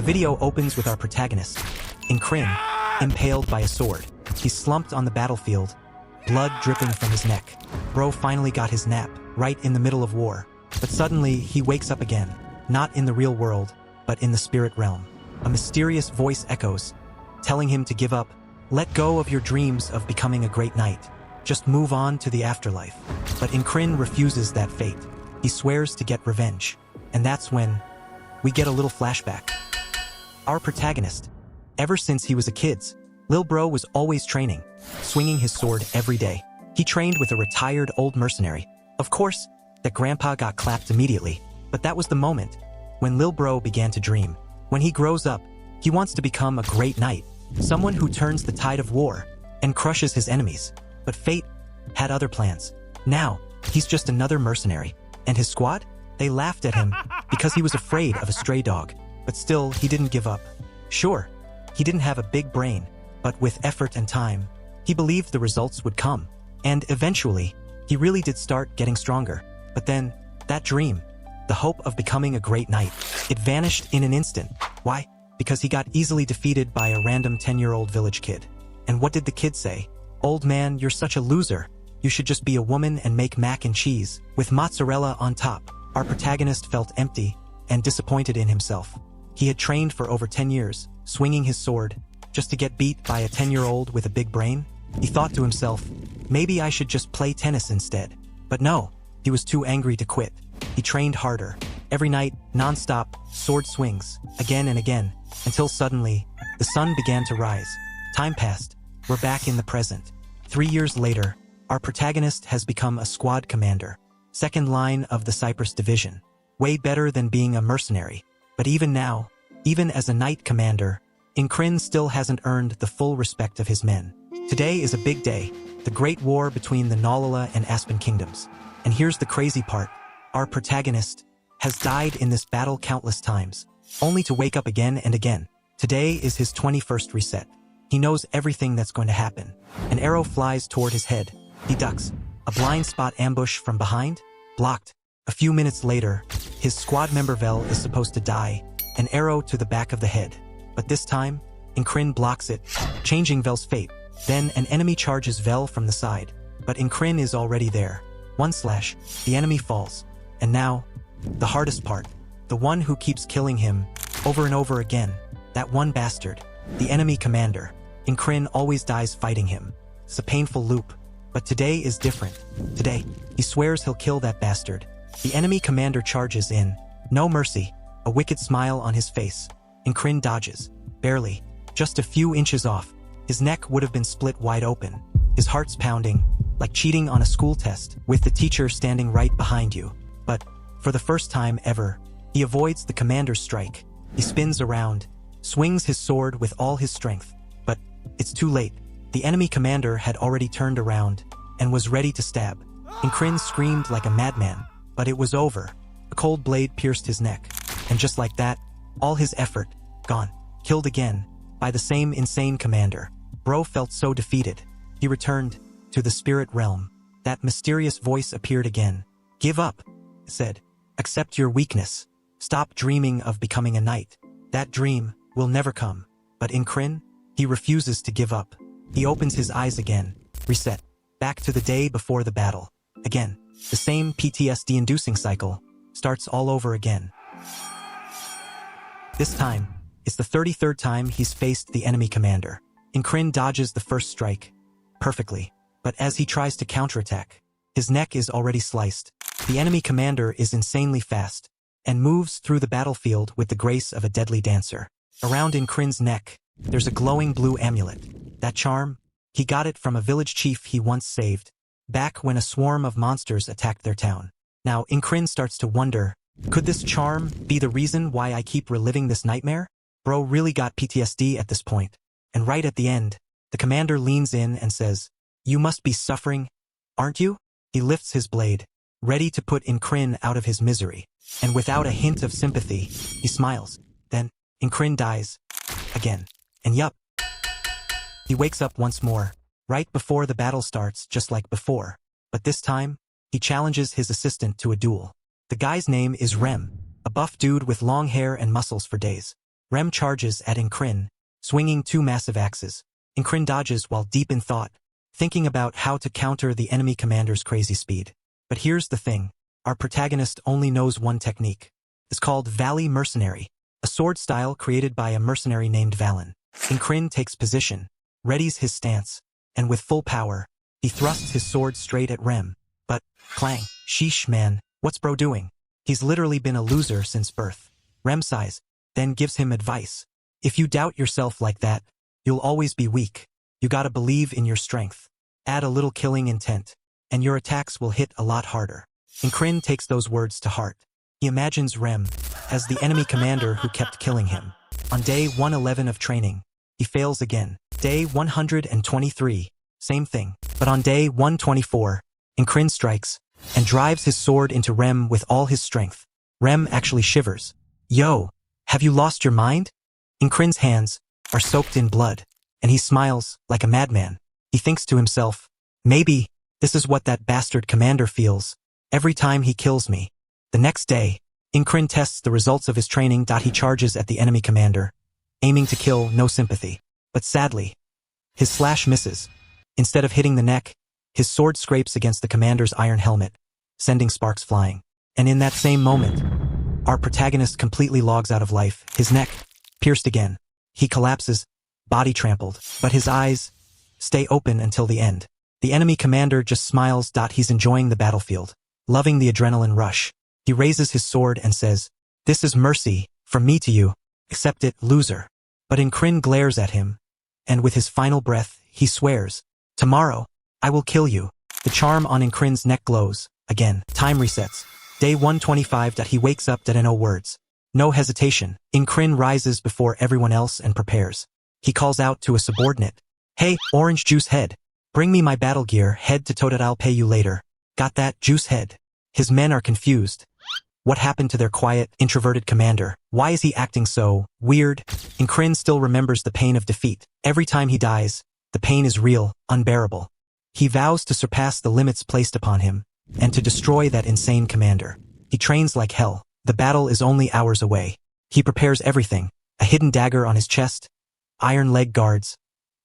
video opens with our protagonist, Incrin, impaled by a sword. He's slumped on the battlefield, blood dripping from his neck. Bro finally got his nap, right in the middle of war. But suddenly, he wakes up again, not in the real world, but in the spirit realm. A mysterious voice echoes, telling him to give up. Let go of your dreams of becoming a great knight. Just move on to the afterlife. But Incrin refuses that fate. He swears to get revenge. And that's when we get a little flashback. Our protagonist, ever since he was a kid, Lil Bro was always training, swinging his sword every day. He trained with a retired old mercenary. Of course, that grandpa got clapped immediately, but that was the moment when Lil Bro began to dream. When he grows up, he wants to become a great knight, someone who turns the tide of war and crushes his enemies. But fate had other plans. Now, he's just another mercenary. And his squad? They laughed at him because he was afraid of a stray dog. But still, he didn't give up. Sure, he didn't have a big brain, but with effort and time, he believed the results would come. And eventually, he really did start getting stronger. But then, that dream, the hope of becoming a great knight, it vanished in an instant. Why? Because he got easily defeated by a random 10-year-old village kid. And what did the kid say? Old man, you're such a loser. You should just be a woman and make mac and cheese with mozzarella on top. Our protagonist felt empty and disappointed in himself. He had trained for over 10 years, swinging his sword, just to get beat by a 10-year-old with a big brain. He thought to himself, maybe I should just play tennis instead. But no, he was too angry to quit. He trained harder. Every night, non-stop, sword swings, again and again, until suddenly, the sun began to rise. Time passed. We're back in the present. 3 years later, our protagonist has become a squad commander, second line of the Cyprus division. Way better than being a mercenary. But even now, even as a knight commander, Incrin still hasn't earned the full respect of his men. Today is a big day, the great war between the Nalala and Aspen kingdoms. And here's the crazy part. Our protagonist has died in this battle countless times, only to wake up again and again. Today is his 21st reset. He knows everything that's going to happen. An arrow flies toward his head. He ducks. A blind spot ambush from behind? Blocked. A few minutes later, his squad member Vel is supposed to die. An arrow to the back of the head. But this time, Incrin blocks it, changing Vel's fate. Then an enemy charges Vel from the side. But Incrin is already there. One slash, the enemy falls. And now, the hardest part. The one who keeps killing him over and over again. That one bastard. The enemy commander. Incrin always dies fighting him. It's a painful loop. But today is different. Today, he swears he'll kill that bastard. The enemy commander charges in. No mercy. A wicked smile on his face. Incrin dodges. Barely. Just a few inches off. His neck would have been split wide open. His heart's pounding, like cheating on a school test, with the teacher standing right behind you. But, for the first time ever, he avoids the commander's strike. He spins around, swings his sword with all his strength. But, it's too late. The enemy commander had already turned around, and was ready to stab. Incrin screamed like a madman, but it was over. A cold blade pierced his neck. And just like that, all his effort, gone. Killed again, by the same insane commander. Bro felt so defeated. He returned to the spirit realm. That mysterious voice appeared again. Give up, it said. Accept your weakness. Stop dreaming of becoming a knight. That dream will never come. But Incrin, he refuses to give up. He opens his eyes again. Reset. Back to the day before the battle. Again. The same PTSD-inducing cycle starts all over again. This time, it's the 33rd time he's faced the enemy commander. Incrin dodges the first strike perfectly, but as he tries to counterattack, his neck is already sliced. The enemy commander is insanely fast and moves through the battlefield with the grace of a deadly dancer. Around Incrin's neck, there's a glowing blue amulet. That charm, he got it from a village chief he once saved, back when a swarm of monsters attacked their town. Now, Incrin starts to wonder, could this charm be the reason why I keep reliving this nightmare? Bro really got PTSD at this point. And right at the end, the commander leans in and says, you must be suffering, aren't you? He lifts his blade, ready to put Incrin out of his misery. And without a hint of sympathy, he smiles. Then, Incrin dies. Again. And yup. He wakes up once more, right before the battle starts, just like before. But this time, he challenges his assistant to a duel. The guy's name is Rem, a buff dude with long hair and muscles for days. Rem charges at Incrin, swinging two massive axes. Incrin dodges while deep in thought, thinking about how to counter the enemy commander's crazy speed. But here's the thing. Our protagonist only knows one technique. It's called Valley Mercenary, a sword style created by a mercenary named Valen. Incrin takes position, readies his stance, and with full power, he thrusts his sword straight at Rem. But, clang, sheesh man, what's bro doing? He's literally been a loser since birth. Rem sighs, then gives him advice. If you doubt yourself like that, you'll always be weak. You gotta believe in your strength. Add a little killing intent, and your attacks will hit a lot harder. Incrin takes those words to heart. He imagines Rem as the enemy commander who kept killing him. On day 111 of training, he fails again. Day 123, same thing. But on day 124, Incrin strikes and drives his sword into Rem with all his strength. Rem actually shivers. Yo, have you lost your mind? Incrin's hands are soaked in blood, and he smiles like a madman. He thinks to himself, maybe this is what that bastard commander feels every time he kills me. The next day, Incrin tests the results of his training. He charges at the enemy commander, aiming to kill, no sympathy. But sadly, his slash misses. Instead of hitting the neck, his sword scrapes against the commander's iron helmet, sending sparks flying. And in that same moment, our protagonist completely logs out of life, his neck pierced again. He collapses, body trampled, but his eyes stay open until the end. The enemy commander just smiles. He's enjoying the battlefield, loving the adrenaline rush. He raises his sword and says, "This is mercy, from me to you. Accept it, loser." But Incrin glares at him, and with his final breath, he swears, "Tomorrow, I will kill you." The charm on Incrin's neck glows. Again, time resets. Day 125. He wakes up. No words. No hesitation. Incrin rises before everyone else and prepares. He calls out to a subordinate, "Hey, Orange Juice Head, bring me my battle gear, head to toe. I'll pay you later." Got that, Juice Head? His men are confused. What happened to their quiet, introverted commander? Why is he acting so weird? Incrin still remembers the pain of defeat. Every time he dies, the pain is real, unbearable. He vows to surpass the limits placed upon him, and to destroy that insane commander. He trains like hell. The battle is only hours away. He prepares everything: a hidden dagger on his chest, iron leg guards,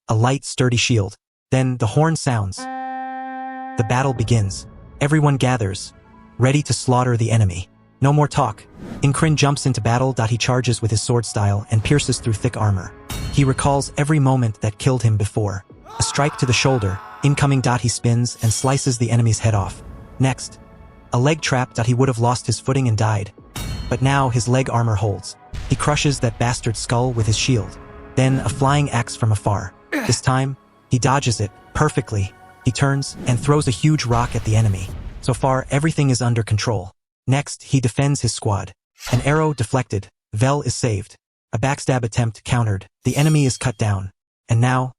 a light, sturdy shield. Then the horn sounds. The battle begins. Everyone gathers, ready to slaughter the enemy. No more talk. Incrin jumps into battle. He charges with his sword style and pierces through thick armor. He recalls every moment that killed him before. A strike to the shoulder, incoming. He spins and slices the enemy's head off. Next, a leg trap. He would have lost his footing and died. But now his leg armor holds. He crushes that bastard's skull with his shield. Then a flying axe from afar. This time, he dodges it perfectly. He turns and throws a huge rock at the enemy. So far, everything is under control. Next, he defends his squad. An arrow deflected. Vel is saved. A backstab attempt countered. The enemy is cut down. And now,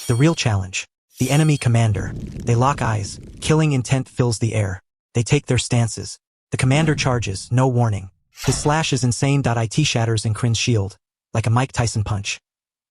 the real challenge. The enemy commander. They lock eyes. Killing intent fills the air. They take their stances. The commander charges, no warning. His slash is insane. It shatters Incrin's shield, like a Mike Tyson punch.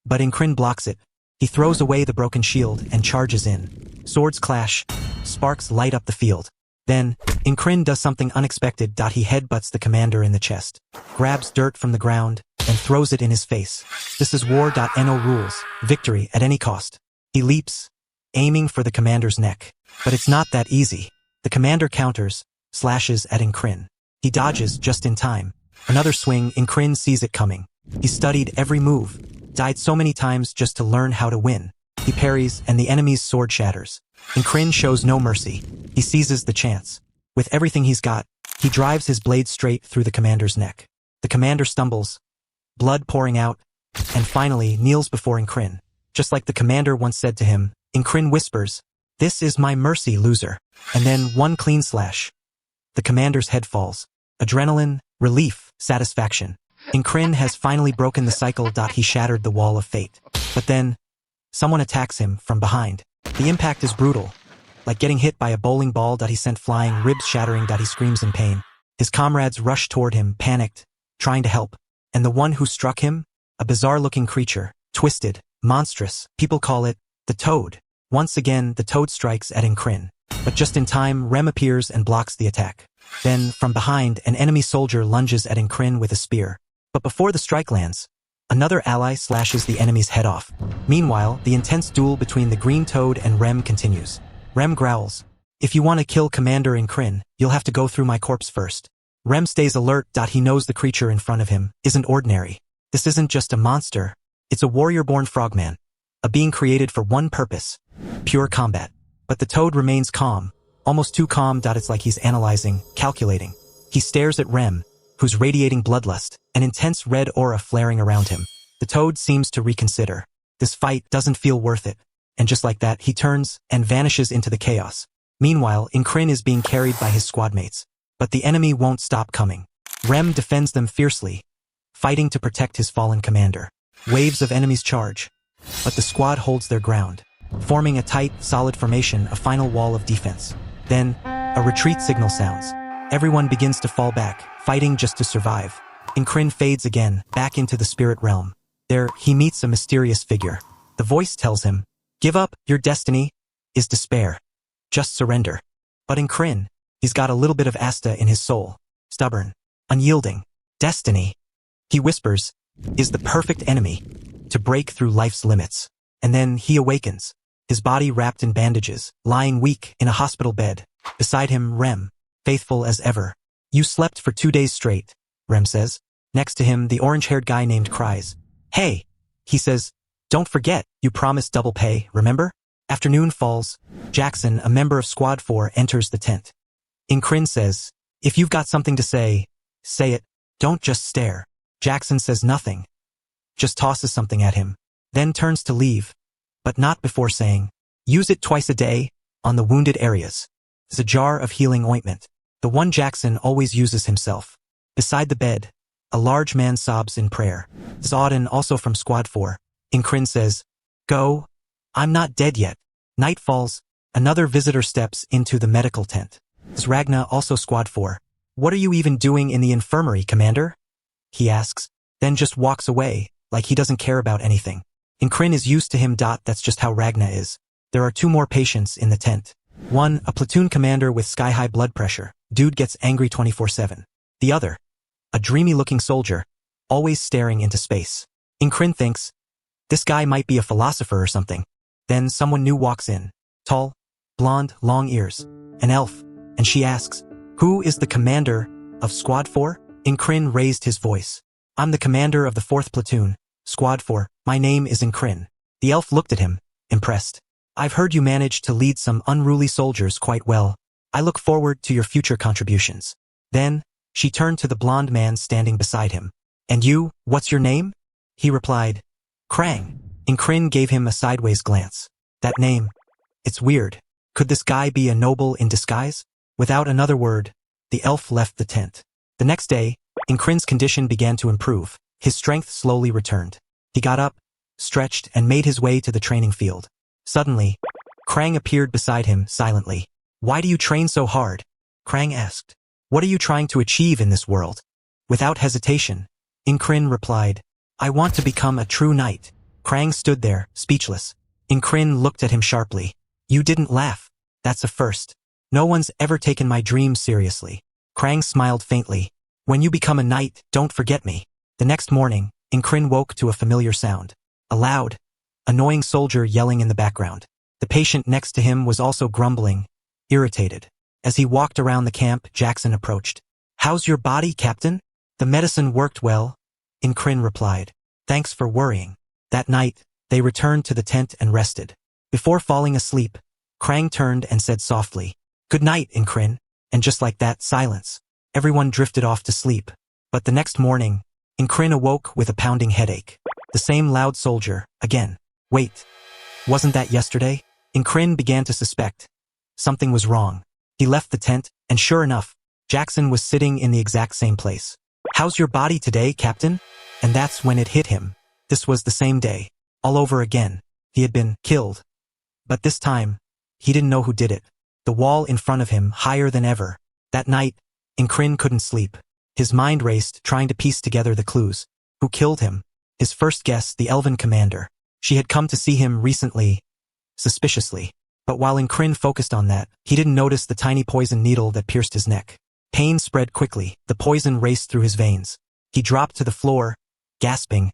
But Incrin blocks it. He throws away the broken shield and charges in. Swords clash. Sparks light up the field. Then, Incrin does something unexpected. He headbutts the commander in the chest, grabs dirt from the ground, and throws it in his face. This is war. No rules. Victory at any cost. He leaps, aiming for the commander's neck. But it's not that easy. The commander counters, slashes at Incrin. He dodges just in time. Another swing. Incrin sees it coming. He studied every move, died so many times just to learn how to win. He parries, and the enemy's sword shatters. Incrin shows no mercy. He seizes the chance. With everything he's got, he drives his blade straight through the commander's neck. The commander stumbles, blood pouring out, and finally kneels before Incrin. Just like the commander once said to him, Incrin whispers, "This is my mercy, loser." And then one clean slash. The commander's head falls. Adrenaline, relief, satisfaction. Incrin has finally broken the cycle. He shattered the wall of fate. But then, someone attacks him from behind. The impact is brutal, like getting hit by a bowling ball. He sent flying, ribs shattering. He screams in pain. His comrades rush toward him, panicked, trying to help. And the one who struck him? A bizarre-looking creature, twisted, monstrous. People call it the Toad. Once again, the Toad strikes at Incrin. But just in time, Rem appears and blocks the attack. Then, from behind, an enemy soldier lunges at Incrin with a spear. But before the strike lands, Another ally slashes the enemy's head off. Meanwhile, the intense duel between the green toad and Rem continues. Rem growls, "If you want to kill Commander Incrin, you'll have to go through my corpse first." Rem stays alert. He knows the creature in front of him isn't ordinary. This isn't just a monster. It's a warrior-born frogman. A being created for one purpose: pure combat. But the toad remains calm, almost too calm. It's like he's analyzing, calculating. He stares at Rem, who's radiating bloodlust, an intense red aura flaring around him. The toad seems to reconsider. This fight doesn't feel worth it. And just like that, he turns and vanishes into the chaos. Meanwhile, Incrin is being carried by his squadmates. But the enemy won't stop coming. Rem defends them fiercely, fighting to protect his fallen commander. Waves of enemies charge, but the squad holds their ground, forming a tight, solid formation, a final wall of defense. Then, a retreat signal sounds. Everyone begins to fall back, fighting just to survive. Incrin fades again, back into the spirit realm. There, he meets a mysterious figure. The voice tells him, "Give up, your destiny is despair. Just surrender." But Incrin, he's got a little bit of Asta in his soul. Stubborn, unyielding. Destiny, he whispers, is the perfect enemy to break through life's limits. And then he awakens, his body wrapped in bandages, lying weak in a hospital bed. Beside him, Rem, faithful as ever. "You slept for 2 days straight," Rem says. Next to him, the orange-haired guy named cries. "Hey," he says, "don't forget, you promised double pay, remember?" Afternoon falls. Jackson, a member of Squad 4, enters the tent. Incrin says, "If you've got something to say it. Don't just stare." Jackson says nothing, just tosses something at him, then turns to leave, but not before saying, "Use it twice a day, on the wounded areas." It's a jar of healing ointment, the one Jackson always uses himself. Beside the bed, a large man sobs in prayer. Zodin, also from Squad 4. Incrin says, "Go, I'm not dead yet." Night falls. Another visitor steps into the medical tent. It's Ragna, also Squad 4. "What are you even doing in the infirmary, Commander?" he asks, then just walks away, like he doesn't care about anything. Incrin is used to him. That's just how Ragna is. There are 2 more patients in the tent. One, a platoon commander with sky-high blood pressure. Dude gets angry 24/7. The other, a dreamy-looking soldier, always staring into space. Incrin thinks, this guy might be a philosopher or something. Then someone new walks in. Tall, blonde, long ears. An elf. And she asks, "Who is the commander of Squad 4? Incrin raised his voice. "I'm the commander of the 4th platoon, Squad 4. My name is Incrin." The elf looked at him, impressed. "I've heard you managed to lead some unruly soldiers quite well. I look forward to your future contributions." Then, she turned to the blonde man standing beside him. "And you, what's your name?" He replied, "Krang." Incrin gave him a sideways glance. That name, it's weird. Could this guy be a noble in disguise? Without another word, the elf left the tent. The next day, Incrin's condition began to improve. His strength slowly returned. He got up, stretched, and made his way to the training field. Suddenly, Krang appeared beside him silently. "Why do you train so hard?" Krang asked. "What are you trying to achieve in this world?" Without hesitation, Incrin replied, "I want to become a true knight." Krang stood there, speechless. Incrin looked at him sharply. "You didn't laugh. That's a first. No one's ever taken my dreams seriously." Krang smiled faintly. "When you become a knight, don't forget me." The next morning, Incrin woke to a familiar sound. A loud, annoying soldier yelling in the background. The patient next to him was also grumbling, irritated. As he walked around the camp, Jackson approached. "How's your body, Captain?" "The medicine worked well," Incrin replied. "Thanks for worrying." That night, they returned to the tent and rested. Before falling asleep, Krang turned and said softly, "Good night, Incrin." And just like that, silence. Everyone drifted off to sleep. But the next morning, Incrin awoke with a pounding headache. The same loud soldier, again. Wait, wasn't that yesterday? Incrin began to suspect. Something was wrong. He left the tent, and sure enough, Jackson was sitting in the exact same place. "How's your body today, Captain?" And that's when it hit him. This was the same day. All over again. He had been killed. But this time, he didn't know who did it. The wall in front of him, higher than ever. That night, Incrin couldn't sleep. His mind raced, trying to piece together the clues. Who killed him? His first guess, the elven commander. She had come to see him recently, suspiciously. But while Incrin focused on that, he didn't notice the tiny poison needle that pierced his neck. Pain spread quickly. The poison raced through his veins. He dropped to the floor, gasping,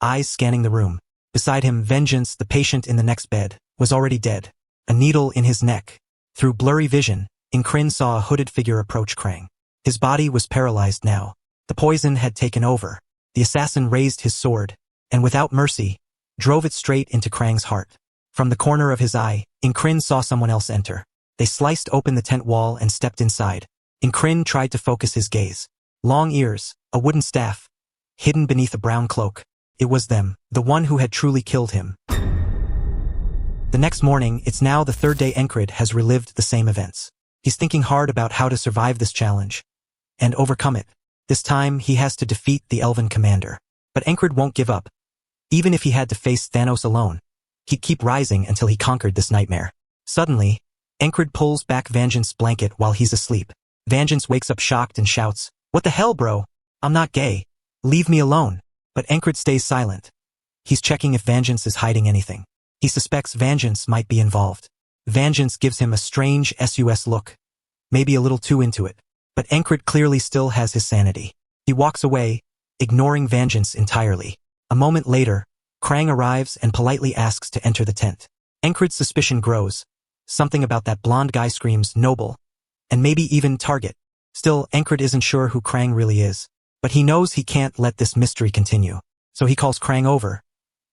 eyes scanning the room. Beside him, Vengeance, the patient in the next bed, was already dead. A needle in his neck. Through blurry vision, Incrin saw a hooded figure approach Krang. His body was paralyzed now. The poison had taken over. The assassin raised his sword, and without mercy, drove it straight into Krang's heart. From the corner of his eye, Incrin saw someone else enter. They sliced open the tent wall and stepped inside. Incrin tried to focus his gaze. Long ears, a wooden staff, hidden beneath a brown cloak. It was them, the one who had truly killed him. The next morning, it's now the third day Encrid has relived the same events. He's thinking hard about how to survive this challenge and overcome it. This time, he has to defeat the elven commander. But Encrid won't give up. Even if he had to face Thanos alone, he'd keep rising until he conquered this nightmare. Suddenly, Encrid pulls back Vengeance's blanket while he's asleep. Vengeance wakes up shocked and shouts, "What the hell, bro? I'm not gay. Leave me alone." But Encrid stays silent. He's checking if Vengeance is hiding anything. He suspects Vengeance might be involved. Vengeance gives him a strange sus look, maybe a little too into it. But Encrid clearly still has his sanity. He walks away, ignoring Vengeance entirely. A moment later, Krang arrives and politely asks to enter the tent. Encrid's suspicion grows. Something about that blonde guy screams noble, and maybe even target. Still, Encrid isn't sure who Krang really is. But he knows he can't let this mystery continue. So he calls Krang over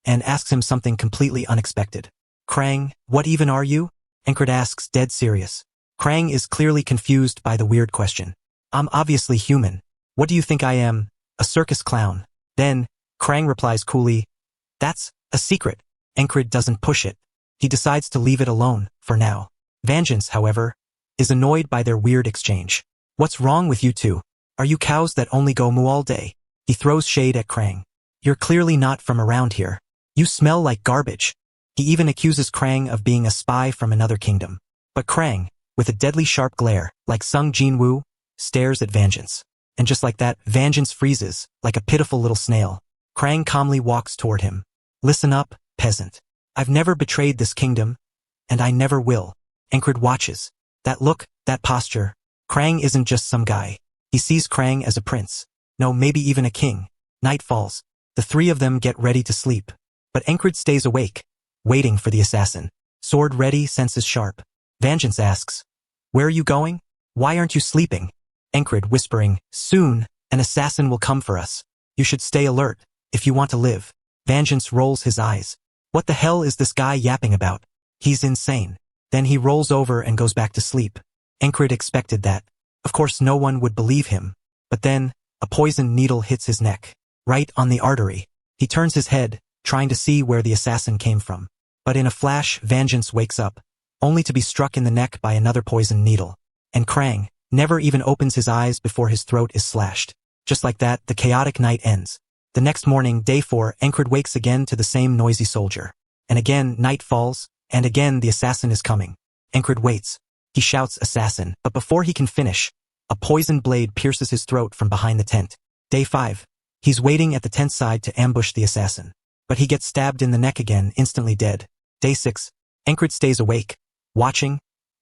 and asks him something completely unexpected. "Krang, what even are you?" Encrid asks, dead serious. Krang is clearly confused by the weird question. "I'm obviously human. What do you think I am? A circus clown?" Then, Krang replies coolly, "That's a secret." Encrid doesn't push it. He decides to leave it alone, for now. Vengeance, however, is annoyed by their weird exchange. "What's wrong with you two? Are you cows that only go moo all day?" He throws shade at Krang. "You're clearly not from around here. You smell like garbage." He even accuses Krang of being a spy from another kingdom. But Krang, with a deadly sharp glare, like Sung Jin-woo, stares at Vengeance. And just like that, Vengeance freezes, like a pitiful little snail. Krang calmly walks toward him. "Listen up, peasant. I've never betrayed this kingdom, and I never will." Encrid watches. That look, that posture. Krang isn't just some guy. He sees Krang as a prince. No, maybe even a king. Night falls. The three of them get ready to sleep. But Encrid stays awake, waiting for the assassin. Sword ready, senses sharp. Vengeance asks, "Where are you going? Why aren't you sleeping?" Encrid whispering, "Soon, an assassin will come for us. You should stay alert, if you want to live." Vengeance rolls his eyes. What the hell is this guy yapping about? He's insane. Then he rolls over and goes back to sleep. Encrid expected that. Of course no one would believe him. But then, a poisoned needle hits his neck. Right on the artery. He turns his head, trying to see where the assassin came from. But in a flash, Vengeance wakes up, only to be struck in the neck by another poisoned needle. And Krang never even opens his eyes before his throat is slashed. Just like that, the chaotic night ends. The next morning, day 4, Encrid wakes again to the same noisy soldier. And again, night falls, and again the assassin is coming. Encrid waits. He shouts assassin, but before he can finish, a poisoned blade pierces his throat from behind the tent. Day 5. He's waiting at the tent side to ambush the assassin. But he gets stabbed in the neck again, instantly dead. Day 6. Encrid stays awake, watching,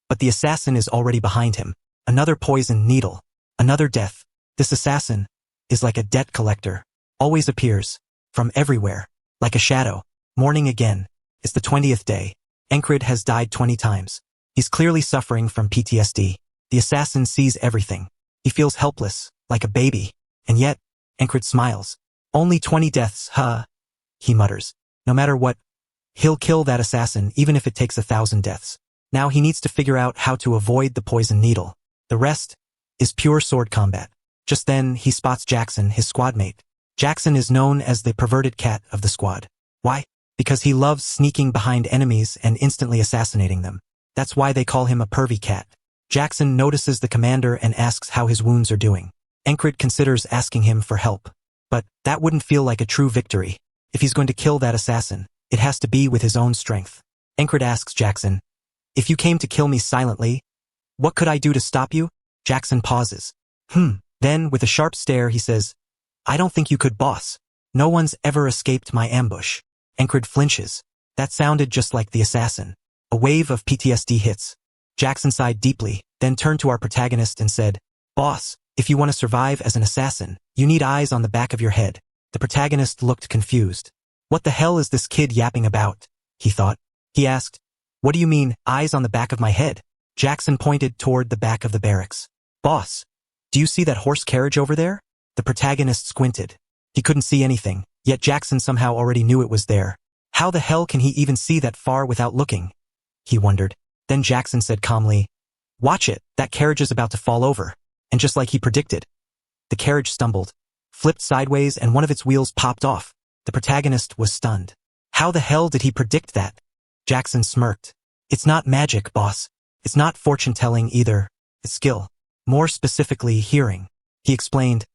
but the assassin is already behind him. Another poisoned needle. Another death. This assassin is like a debt collector. Always appears, from everywhere, like a shadow. Morning again. It's the 20th day. Encrid has died 20 times. He's clearly suffering from PTSD. The assassin sees everything. He feels helpless, like a baby. And yet, Encrid smiles. "Only 20 deaths, huh?" he mutters. No matter what, he'll kill that assassin even if it takes 1,000 deaths. Now he needs to figure out how to avoid the poison needle. The rest is pure sword combat. Just then, he spots Jackson, his squad mate. Jackson is known as the perverted cat of the squad. Why? Because he loves sneaking behind enemies and instantly assassinating them. That's why they call him a pervy cat. Jackson notices the commander and asks how his wounds are doing. Encrid considers asking him for help. But that wouldn't feel like a true victory. If he's going to kill that assassin, it has to be with his own strength. Encrid asks Jackson, "If you came to kill me silently, what could I do to stop you?" Jackson pauses. Then, with a sharp stare, he says, "I don't think you could, boss. No one's ever escaped my ambush." Encrid flinches. That sounded just like the assassin. A wave of PTSD hits. Jackson sighed deeply, then turned to our protagonist and said, "Boss, if you want to survive as an assassin, you need eyes on the back of your head." The protagonist looked confused. What the hell is this kid yapping about? He thought. He asked, "What do you mean, eyes on the back of my head?" Jackson pointed toward the back of the barracks. "Boss, do you see that horse carriage over there?" The protagonist squinted. He couldn't see anything, yet Jackson somehow already knew it was there. How the hell can he even see that far without looking? He wondered. Then Jackson said calmly, "Watch it, that carriage is about to fall over." And just like he predicted, the carriage stumbled, flipped sideways, and one of its wheels popped off. The protagonist was stunned. How the hell did he predict that? Jackson smirked. "It's not magic, boss. It's not fortune-telling either. It's skill. More specifically, hearing." He explained,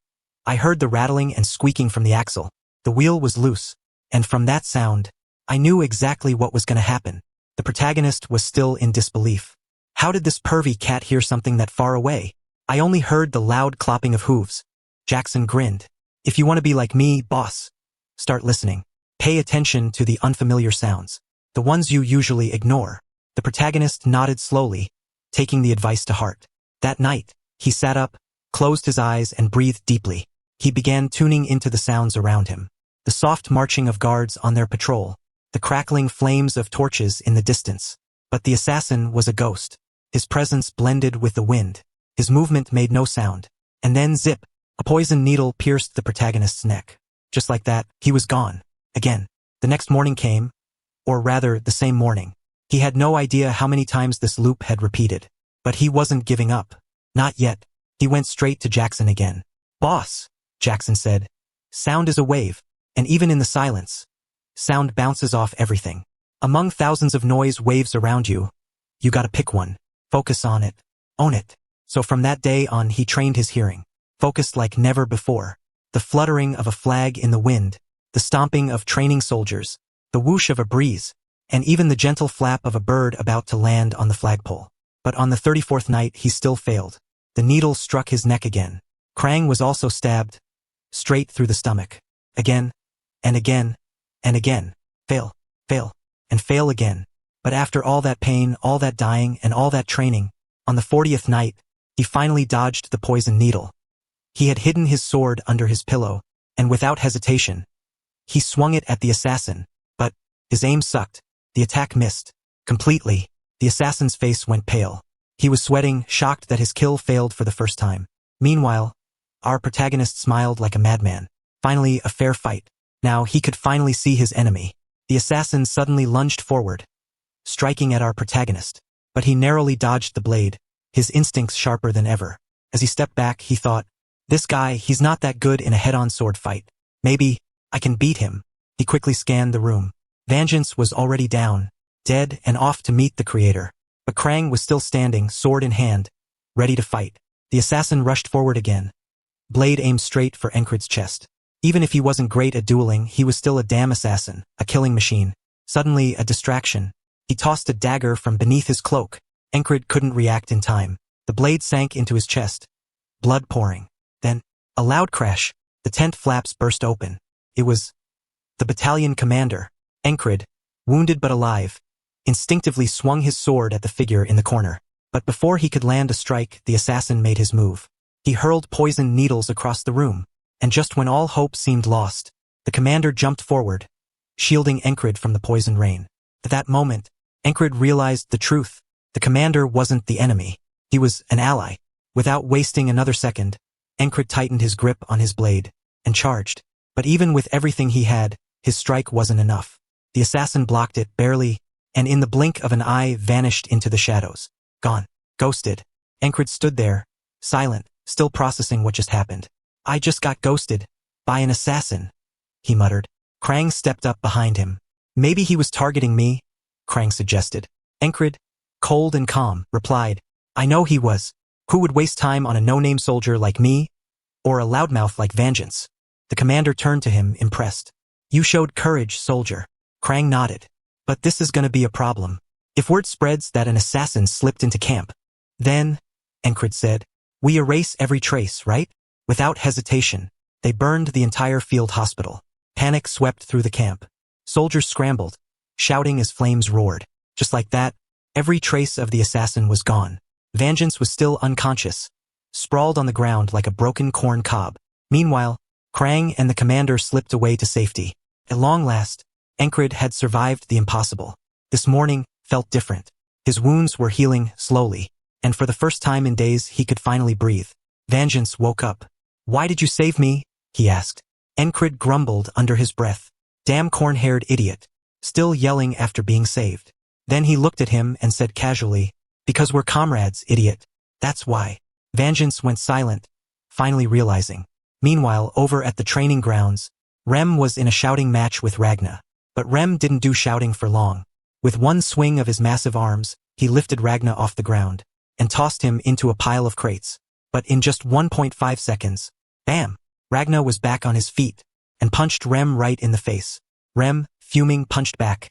"I heard the rattling and squeaking from the axle. The wheel was loose, and from that sound, I knew exactly what was going to happen." The protagonist was still in disbelief. How did this pervy cat hear something that far away? "I only heard the loud clopping of hooves." Jackson grinned. "If you want to be like me, boss, start listening. Pay attention to the unfamiliar sounds, the ones you usually ignore." The protagonist nodded slowly, taking the advice to heart. That night, he sat up, closed his eyes, and breathed deeply. He began tuning into the sounds around him. The soft marching of guards on their patrol, the crackling flames of torches in the distance. But the assassin was a ghost. His presence blended with the wind. His movement made no sound. And then zip, a poison needle pierced the protagonist's neck. Just like that, he was gone. Again. The next morning came, or rather, the same morning. He had no idea how many times this loop had repeated. But he wasn't giving up. Not yet. He went straight to Jackson again. "Boss," Jackson said, "sound is a wave, and even in the silence, sound bounces off everything. Among thousands of noise waves around you, you gotta pick one. Focus on it. Own it." So from that day on, he trained his hearing. Focused like never before. The fluttering of a flag in the wind, the stomping of training soldiers, the whoosh of a breeze, and even the gentle flap of a bird about to land on the flagpole. But on the 34th night, he still failed. The needle struck his neck again. Krang was also stabbed, straight through the stomach. Again, and again, and again. Fail, fail, and fail again. But after all that pain, all that dying, and all that training, on the 40th night, he finally dodged the poison needle. He had hidden his sword under his pillow, and without hesitation, he swung it at the assassin. But his aim sucked. The attack missed. Completely. The assassin's face went pale. He was sweating, shocked that his kill failed for the first time. Meanwhile, our protagonist smiled like a madman. Finally, a fair fight. Now he could finally see his enemy. The assassin suddenly lunged forward, striking at our protagonist. But he narrowly dodged the blade, his instincts sharper than ever. As he stepped back, he thought, "This guy, he's not that good in a head-on sword fight. Maybe I can beat him." He quickly scanned the room. Vengeance was already down, dead, and off to meet the creator. But Krang was still standing, sword in hand, ready to fight. The assassin rushed forward again. Blade aimed straight for Encred's chest. Even if he wasn't great at dueling, he was still a damn assassin, a killing machine. Suddenly, a distraction. He tossed a dagger from beneath his cloak. Encred couldn't react in time. The blade sank into his chest, blood pouring. Then, a loud crash. The tent flaps burst open. It was the battalion commander. Encred, wounded but alive, instinctively swung his sword at the figure in the corner. But before he could land a strike, the assassin made his move. He hurled poison needles across the room. And just when all hope seemed lost, the commander jumped forward, shielding Encred from the poison rain. At that moment, Encred realized the truth. The commander wasn't the enemy. He was an ally. Without wasting another second, Encred tightened his grip on his blade and charged. But even with everything he had, his strike wasn't enough. The assassin blocked it barely, and in the blink of an eye vanished into the shadows. Gone. Ghosted. Encred stood there, silent, still processing what just happened. "I just got ghosted. By an assassin," he muttered. Krang stepped up behind him. "Maybe he was targeting me," Krang suggested. Encred, cold and calm, replied, "I know he was. Who would waste time on a no-name soldier like me? Or a loudmouth like Vengeance?" The commander turned to him, impressed. "You showed courage, soldier." Krang nodded. "But this is gonna be a problem. If word spreads that an assassin slipped into camp, then," Encred said, "we erase every trace, right?" Without hesitation, they burned the entire field hospital. Panic swept through the camp. Soldiers scrambled, shouting as flames roared. Just like that, every trace of the assassin was gone. Vengeance was still unconscious, sprawled on the ground like a broken corn cob. Meanwhile, Krang and the commander slipped away to safety. At long last, Encred had survived the impossible. This morning felt different. His wounds were healing slowly, and for the first time in days he could finally breathe. Vengeance woke up. "Why did you save me?" he asked. Encred grumbled under his breath. "Damn corn-haired idiot," still yelling after being saved. Then he looked at him and said casually, "Because we're comrades, idiot. That's why." Vengeance went silent, finally realizing. Meanwhile, over at the training grounds, Rem was in a shouting match with Ragna. But Rem didn't do shouting for long. With one swing of his massive arms, he lifted Ragna off the ground and tossed him into a pile of crates. But in just 1.5 seconds, bam! Ragna was back on his feet and punched Rem right in the face. Rem, fuming, punched back.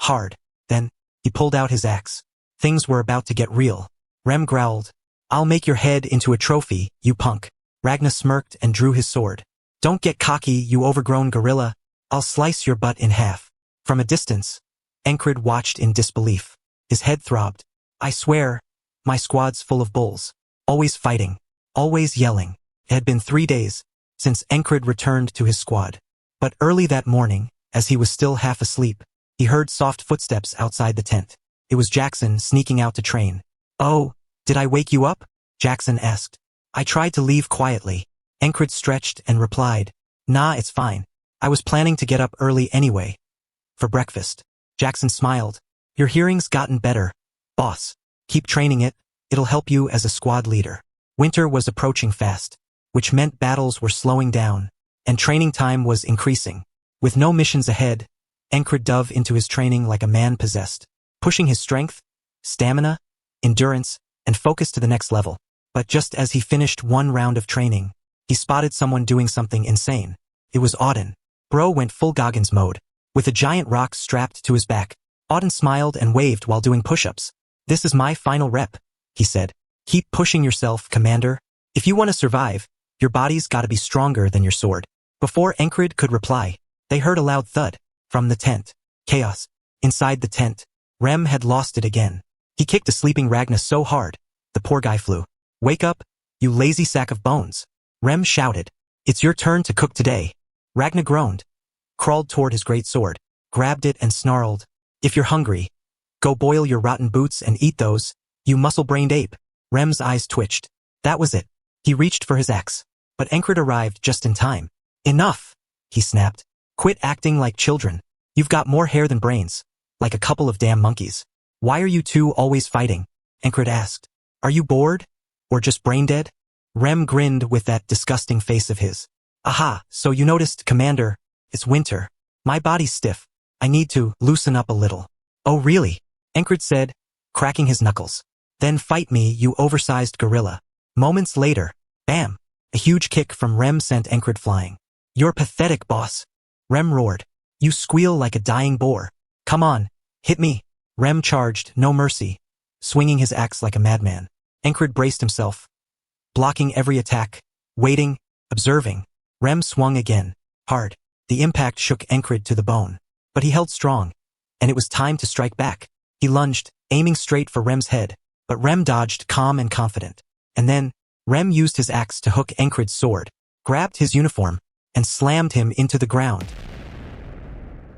Hard. Then, he pulled out his axe. Things were about to get real. Rem growled, "I'll make your head into a trophy, you punk." Ragna smirked and drew his sword. "Don't get cocky, you overgrown gorilla. I'll slice your butt in half." From a distance, Encred watched in disbelief. His head throbbed. "I swear, my squad's full of bulls. Always fighting. Always yelling." It had been 3 days since Encred returned to his squad. But early that morning, as he was still half asleep, he heard soft footsteps outside the tent. It was Jackson sneaking out to train. "Oh, did I wake you up?" Jackson asked. "I tried to leave quietly." Encred stretched and replied, "Nah, it's fine. I was planning to get up early anyway. For breakfast." Jackson smiled. "Your hearing's gotten better, boss. Keep training it. It'll help you as a squad leader." Winter was approaching fast, which meant battles were slowing down, and training time was increasing. With no missions ahead, Encred dove into his training like a man possessed, pushing his strength, stamina, endurance, and focus to the next level. But just as he finished one round of training, he spotted someone doing something insane. It was Auden. Bro went full Goggins mode, with a giant rock strapped to his back. Auden smiled and waved while doing push-ups. "This is my final rep," he said. "Keep pushing yourself, Commander. If you want to survive, your body's gotta be stronger than your sword." Before Encred could reply, they heard a loud thud from the tent. Chaos. Inside the tent, Rem had lost it again. He kicked a sleeping Ragna so hard, the poor guy flew. "Wake up, you lazy sack of bones." Rem shouted, "It's your turn to cook today." Ragna groaned, crawled toward his great sword, grabbed it and snarled, "If you're hungry, go boil your rotten boots and eat those, you muscle-brained ape." Rem's eyes twitched. That was it. He reached for his axe, but Encred arrived just in time. "Enough," he snapped. "Quit acting like children. You've got more hair than brains, like a couple of damn monkeys." "Why are you two always fighting?" Encred asked. "Are you bored? Or just brain dead?" Rem grinned with that disgusting face of his. "Aha, so you noticed, Commander. It's winter. My body's stiff. I need to loosen up a little." "Oh really?" Encred said, cracking his knuckles. "Then fight me, you oversized gorilla." Moments later, bam! A huge kick from Rem sent Encred flying. "You're pathetic, boss." Rem roared. "You squeal like a dying boar. Come on, hit me." Rem charged, no mercy, swinging his axe like a madman. Encred braced himself, blocking every attack, waiting, observing. Rem swung again, hard. The impact shook Encred to the bone. But he held strong, and it was time to strike back. He lunged, aiming straight for Rem's head, but Rem dodged, calm and confident. And then, Rem used his axe to hook Encred's sword, grabbed his uniform, and slammed him into the ground.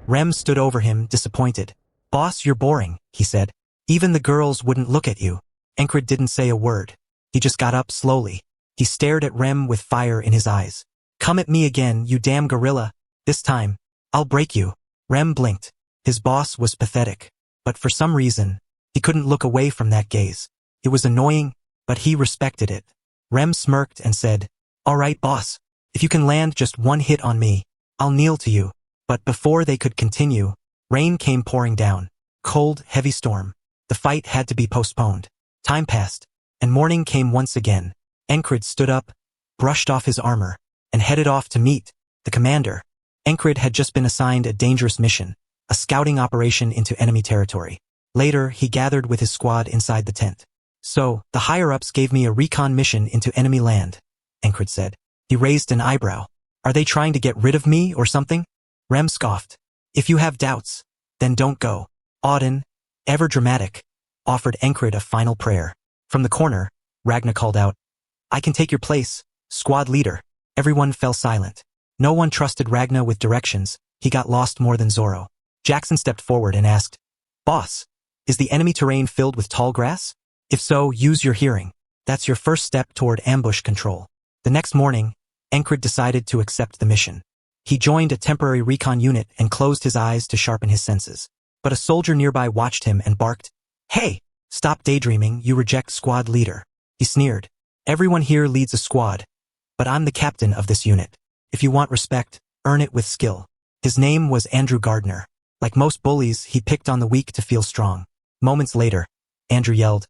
Rem stood over him, disappointed. "Boss, you're boring," he said. "Even the girls wouldn't look at you." Encred didn't say a word. He just got up slowly. He stared at Rem with fire in his eyes. "Come at me again, you damn gorilla. This time, I'll break you." Rem blinked. His boss was pathetic. But for some reason, he couldn't look away from that gaze. It was annoying, but he respected it. Rem smirked and said, "All right, boss. If you can land just one hit on me, I'll kneel to you." But before they could continue, rain came pouring down. Cold, heavy storm. The fight had to be postponed. Time passed, and morning came once again. Encred stood up, brushed off his armor, and headed off to meet the commander. Encred had just been assigned a dangerous mission, a scouting operation into enemy territory. Later, he gathered with his squad inside the tent. "So, the higher-ups gave me a recon mission into enemy land," Encred said. He raised an eyebrow. "Are they trying to get rid of me or something?" Rem scoffed. "If you have doubts, then don't go." Auden, ever dramatic, offered Encred a final prayer. From the corner, Ragna called out, "I can take your place, squad leader." Everyone fell silent. No one trusted Ragna with directions. he got lost more than Zoro. Jackson stepped forward and asked, "Boss, is the enemy terrain filled with tall grass? If so, use your hearing. That's your first step toward ambush control." The next morning, Encred decided to accept the mission. He joined a temporary recon unit and closed his eyes to sharpen his senses. But a soldier nearby watched him and barked, "Hey, stop daydreaming, you reject squad leader." He sneered, "Everyone here leads a squad, but I'm the captain of this unit. If you want respect, earn it with skill." His name was Andrew Gardner. Like most bullies, he picked on the weak to feel strong. Moments later, Andrew yelled,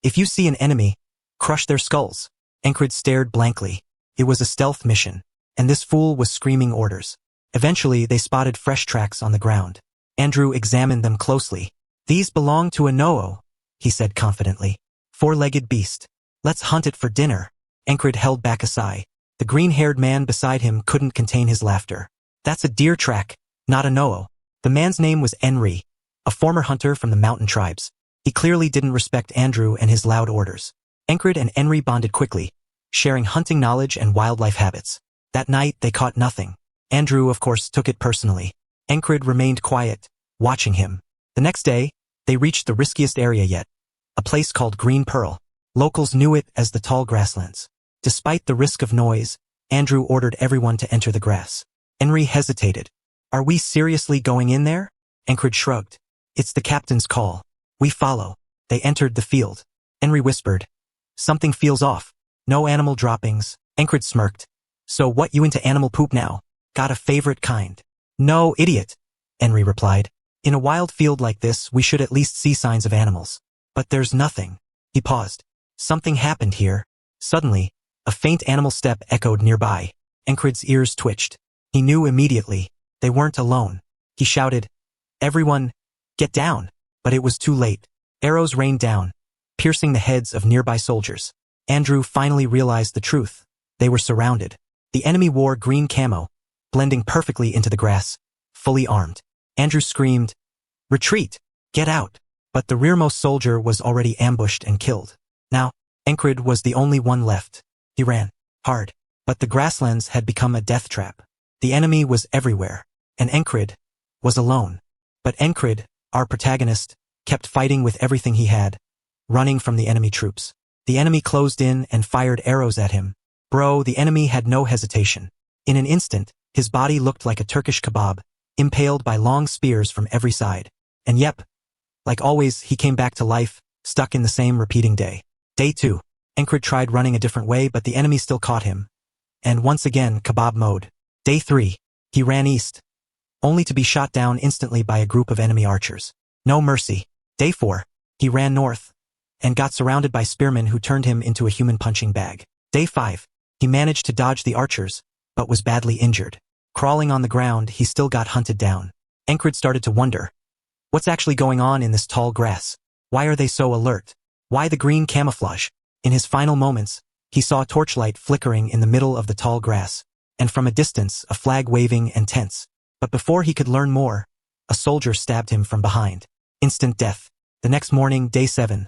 "If you see an enemy, crush their skulls." Encred stared blankly. It was a stealth mission, and this fool was screaming orders. Eventually, they spotted fresh tracks on the ground. Andrew examined them closely. "These belong to a Noo," he said confidently. "Four-legged beast. Let's hunt it for dinner." Encred held back a sigh. The green-haired man beside him couldn't contain his laughter. "That's a deer track, not a Noo." The man's name was Enri, a former hunter from the mountain tribes. He clearly didn't respect Andrew and his loud orders. Encred and Enri bonded quickly, sharing hunting knowledge and wildlife habits. That night, they caught nothing. Andrew, of course, took it personally. Encred remained quiet, watching him. The next day, they reached the riskiest area yet, a place called Green Pearl. Locals knew it as the tall grasslands. Despite the risk of noise, Andrew ordered everyone to enter the grass. Enri hesitated. "Are we seriously going in there?" Encred shrugged. "It's the captain's call. We follow." They entered the field. Enri whispered, "Something feels off. No animal droppings." Encred smirked. "So what, you into animal poop now? Got a favorite kind?" "No, idiot," Enri replied. "In a wild field like this, we should at least see signs of animals. But there's nothing." He paused. Something happened here. Suddenly, a faint animal step echoed nearby. Encred's ears twitched. He knew immediately. They weren't alone. He shouted, "Everyone, get down!" But it was too late. Arrows rained down, piercing the heads of nearby soldiers. Andrew finally realized the truth. They were surrounded. The enemy wore green camo, blending perfectly into the grass, fully armed. Andrew screamed, "Retreat! Get out!" But the rearmost soldier was already ambushed and killed. Now, Encred was the only one left. He ran hard, but the grasslands had become a death trap. The enemy was everywhere, and Encred was alone. But Encred, our protagonist, kept fighting with everything he had, running from the enemy troops. The enemy closed in and fired arrows at him. Bro, the enemy had no hesitation. In an instant, his body looked like a Turkish kebab, impaled by long spears from every side. And yep, like always, he came back to life, stuck in the same repeating day. Day 2. Encred tried running a different way, but the enemy still caught him. And once again, kebab mode. Day 3. He ran east, only to be shot down instantly by a group of enemy archers. No mercy. Day 4. He ran north, and got surrounded by spearmen who turned him into a human punching bag. Day 5. He managed to dodge the archers, but was badly injured. Crawling on the ground, he still got hunted down. Encred started to wonder, what's actually going on in this tall grass? Why are they so alert? Why the green camouflage? In his final moments, he saw a torchlight flickering in the middle of the tall grass, and from a distance, a flag waving and tense. But before he could learn more, a soldier stabbed him from behind. Instant death. The next morning, day 7.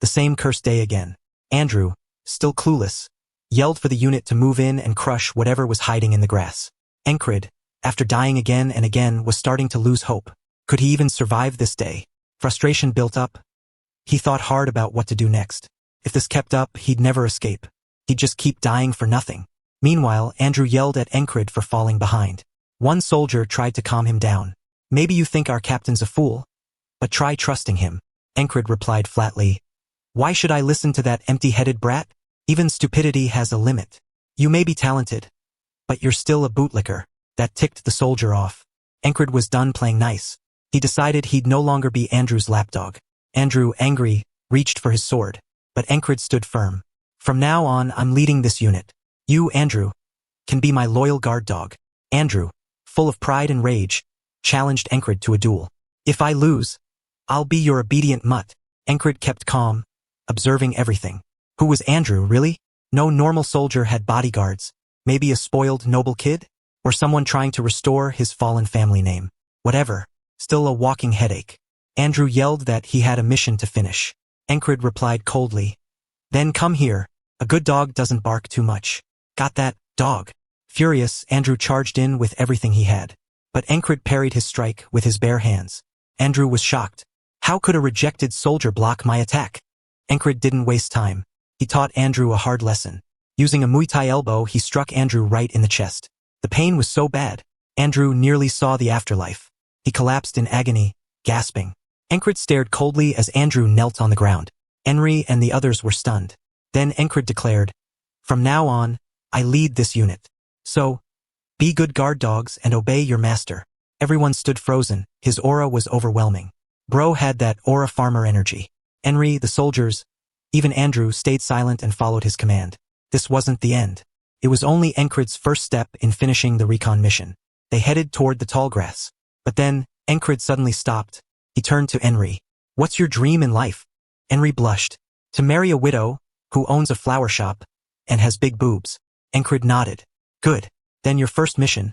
The same cursed day again. Andrew, still clueless, yelled for the unit to move in and crush whatever was hiding in the grass. Encred, after dying again and again, was starting to lose hope. Could he even survive this day? Frustration built up. He thought hard about what to do next. If this kept up, he'd never escape. He'd just keep dying for nothing. Meanwhile, Andrew yelled at Encred for falling behind. One soldier tried to calm him down. "Maybe you think our captain's a fool, but try trusting him." Encred replied flatly, "Why should I listen to that empty-headed brat? Even stupidity has a limit. You may be talented, but you're still a bootlicker." That ticked the soldier off. Encred was done playing nice. He decided he'd no longer be Andrew's lapdog. Andrew, angry, reached for his sword, but Encred stood firm. "From now on, I'm leading this unit. You, Andrew, can be my loyal guard dog." Andrew, full of pride and rage, challenged Encred to a duel. "If I lose, I'll be your obedient mutt." Encred kept calm, observing everything. Who was Andrew, really? No normal soldier had bodyguards. Maybe a spoiled noble kid? Or someone trying to restore his fallen family name. Whatever, still a walking headache. Andrew yelled that he had a mission to finish. Encred replied coldly, "Then come here. A good dog doesn't bark too much. Got that, dog?" Furious, Andrew charged in with everything he had. But Encred parried his strike with his bare hands. Andrew was shocked. How could a rejected soldier block my attack? Encred didn't waste time. He taught Andrew a hard lesson. Using a Muay Thai elbow, he struck Andrew right in the chest. The pain was so bad, Andrew nearly saw the afterlife. He collapsed in agony, gasping. Encred stared coldly as Andrew knelt on the ground. Henry and the others were stunned. Then Encred declared, "From now on, I lead this unit. So, be good guard dogs and obey your master." Everyone stood frozen. His aura was overwhelming. Bro had that aura farmer energy. Henry, the soldiers, even Andrew stayed silent and followed his command. This wasn't the end. It was only Encred's first step in finishing the recon mission. They headed toward the tall grass. But then, Encred suddenly stopped. He turned to Henry. "What's your dream in life?" Henry blushed. "To marry a widow, who owns a flower shop, and has big boobs." Encred nodded. "Good. Then your first mission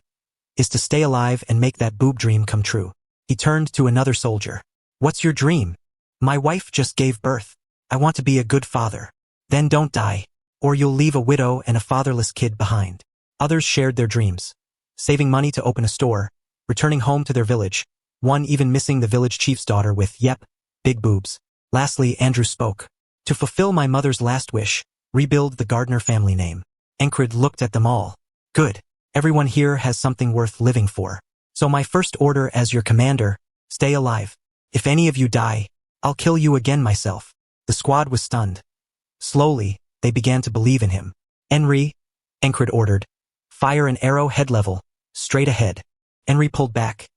is to stay alive and make that boob dream come true." He turned to another soldier. "What's your dream?" "My wife just gave birth. I want to be a good father." "Then don't die, or you'll leave a widow and a fatherless kid behind." Others shared their dreams. Saving money to open a store, returning home to their village, one even missing the village chief's daughter with, yep, big boobs. Lastly, Andrew spoke. "To fulfill my mother's last wish, rebuild the Gardner family name." Encred looked at them all. "Good. Everyone here has something worth living for. So my first order as your commander, stay alive. If any of you die, I'll kill you again myself." The squad was stunned. Slowly, they began to believe in him. "Henry," Encred ordered, "fire an arrow head level, straight ahead." Henry pulled back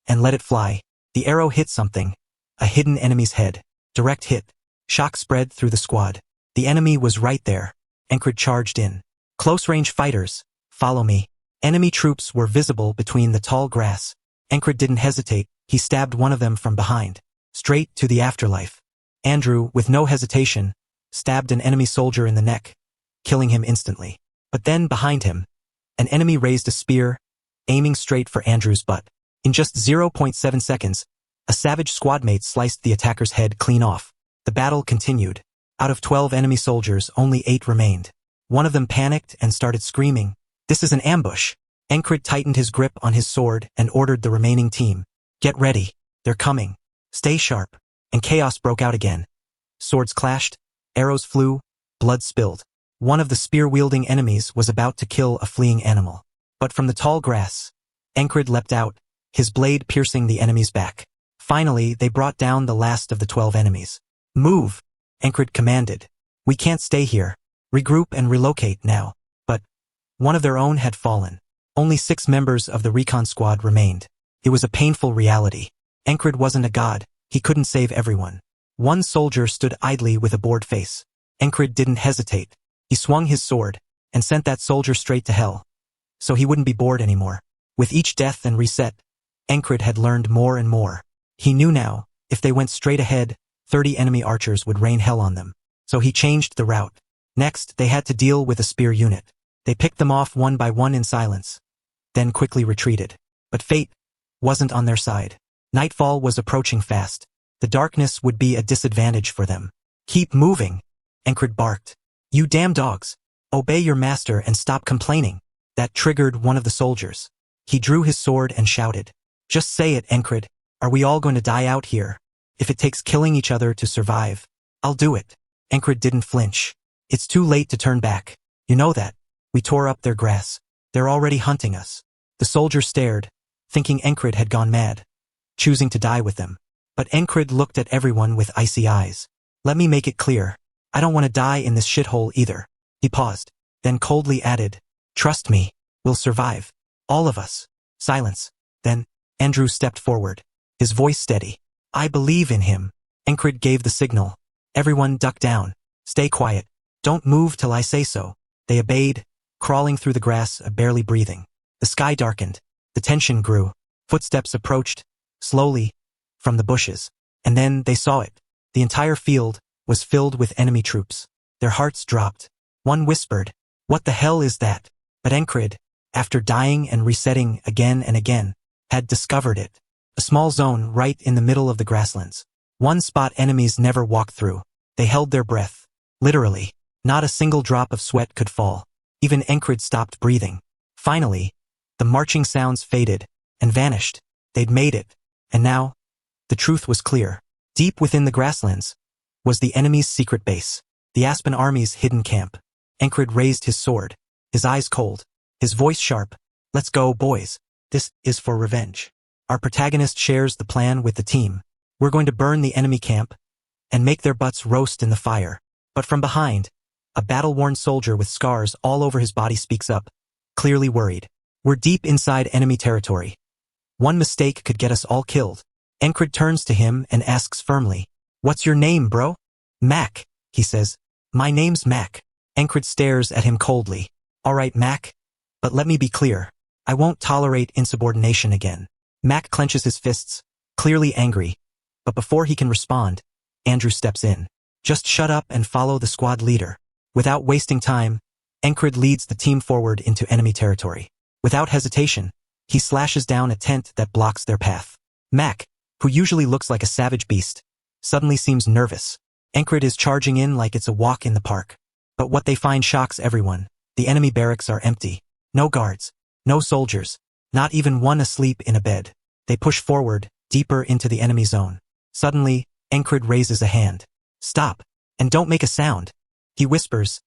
and let it fly. The arrow hit something, a hidden enemy's head. Direct hit. Shock spread through the squad. The enemy was right there. Encred charged in. "Close-range fighters, follow me." Enemy troops were visible between the tall grass. Encred didn't hesitate. He stabbed one of them from behind, straight to the afterlife. Andrew, with no hesitation, stabbed an enemy soldier in the neck, killing him instantly. But then, behind him, an enemy raised a spear, aiming straight for Andrew's butt. In just 0.7 seconds, a savage squadmate sliced the attacker's head clean off. The battle continued. Out of 12 enemy soldiers, only 8 remained. One of them panicked and started screaming, "This is an ambush." Encred tightened his grip on his sword and ordered the remaining team, "Get ready. They're coming. Stay sharp." And chaos broke out again. Swords clashed, arrows flew, blood spilled. One of the spear-wielding enemies was about to kill a fleeing animal. But from the tall grass, Encred leapt out, his blade piercing the enemy's back. Finally, they brought down the last of the 12 enemies. "Move," Encred commanded. "We can't stay here. Regroup and relocate now." But one of their own had fallen. Only 6 members of the recon squad remained. It was a painful reality. Encred wasn't a god. He couldn't save everyone. One soldier stood idly with a bored face. Encred didn't hesitate. He swung his sword and sent that soldier straight to hell, so he wouldn't be bored anymore. With each death and reset, Encred had learned more and more. He knew now, if they went straight ahead, 30 enemy archers would rain hell on them. So he changed the route. Next, they had to deal with a spear unit. They picked them off one by one in silence, then quickly retreated. But fate wasn't on their side. Nightfall was approaching fast. The darkness would be a disadvantage for them. "Keep moving," Encred barked. "You damn dogs. Obey your master and stop complaining." That triggered one of the soldiers. He drew his sword and shouted, "Just say it, Encred. Are we all going to die out here? If it takes killing each other to survive, I'll do it." Encred didn't flinch. "It's too late to turn back. You know that. We tore up their grass. They're already hunting us." The soldier stared, thinking Encred had gone mad, choosing to die with them. But Encred looked at everyone with icy eyes. "Let me make it clear. I don't want to die in this shithole either." He paused, then coldly added, "Trust me, we'll survive. All of us." Silence. Then, Andrew stepped forward, his voice steady. "I believe in him." Encred gave the signal. Everyone ducked down. "Stay quiet. Don't move till I say so." They obeyed, crawling through the grass, barely breathing. The sky darkened. The tension grew. Footsteps approached, slowly, from the bushes. And then they saw it. The entire field was filled with enemy troops. Their hearts dropped. One whispered, "What the hell is that?" But Encred, after dying and resetting again and again, had discovered it. A small zone right in the middle of the grasslands. One spot enemies never walked through. They held their breath. Literally, not a single drop of sweat could fall. Even Encred stopped breathing. Finally, the marching sounds faded, and vanished. They'd made it. And now, the truth was clear. Deep within the grasslands was the enemy's secret base, the Aspen army's hidden camp. Encred raised his sword, his eyes cold, his voice sharp. Let's go, boys. This is for revenge. Our protagonist shares the plan with the team. We're going to burn the enemy camp and make their butts roast in the fire. But from behind, a battle-worn soldier with scars all over his body speaks up, clearly worried. We're deep inside enemy territory. One mistake could get us all killed. Encred turns to him and asks firmly, "What's your name, bro?" "Mac," he says. "My name's Mac." Encred stares at him coldly. "All right, Mac, but let me be clear. I won't tolerate insubordination again." Mac clenches his fists, clearly angry, but before he can respond, Andrew steps in. "Just shut up and follow the squad leader." Without wasting time, Encred leads the team forward into enemy territory. Without hesitation, he slashes down a tent that blocks their path. Mac, who usually looks like a savage beast, suddenly seems nervous. Encred is charging in like it's a walk in the park. But what they find shocks everyone. The enemy barracks are empty. No guards, no soldiers, not even one asleep in a bed. They push forward, deeper into the enemy zone. Suddenly, Encred raises a hand. "Stop, and don't make a sound," he whispers.